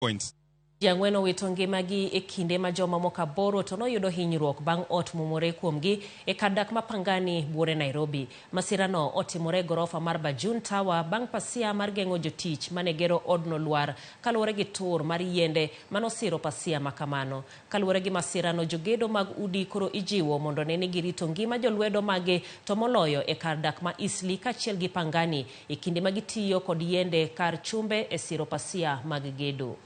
points. Jang'wen owito ngimagi e kinde ma joma moko 8 to noyudo hinyruok bang' ot mumore kuomgi e kar dak ma Pangani, buore Nairobi. Masirano otimore gorofa mar Bajun Tower bang' pasia mar geng'o jotich mane gero odno lwar kaluwore gi tur mar yiende manosiro pasia makamano. Kaluwore gi masirano, jogedo mag udi koro ijiwo mondo ne ni girito ngima jolwedo mage to moloyo e kar dak ma Isli kachiel gi Pangani e kinde ma gitiyo kod yiende kar chumbe e siro pasia mag gedo.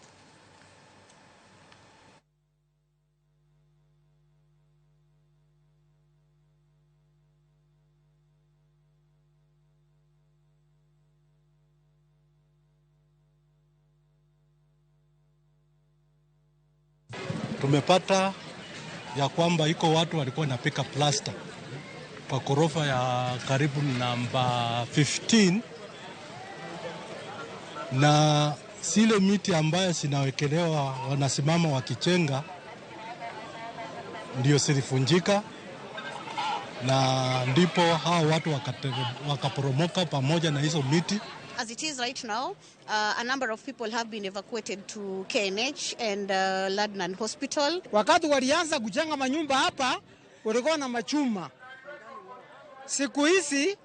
Tumepata ya kwamba iko watu walikuwa wanapika plasta kwa ghorofa ya karibu namba 15, na zile miti ambayo zinawekelewa wanasimama wakichenga ndio zilifunjika, na ndipo hao watu wakaporomoka pamoja na hizo miti. As it is right now, a number of people have been evacuated to KNH and Ladnan Hospital. Wakati walianza kujenga manyumba hapa, walikuwa na machuma. Siku hizi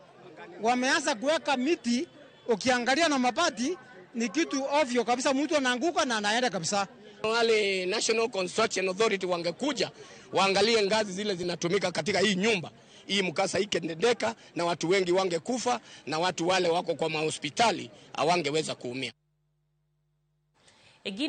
wameanza kuweka miti, ukiangalia na mabati ni kitu ovyo kabisa, mtu anaanguka na anaenda kabisa. Wale National Construction Authority wangekuja waangalie ngazi zile zinatumika katika hii nyumba. Hii mkasa ikendeka na watu wengi wangekufa na watu wale wako kwa mahospitali hawangeweza kuumia.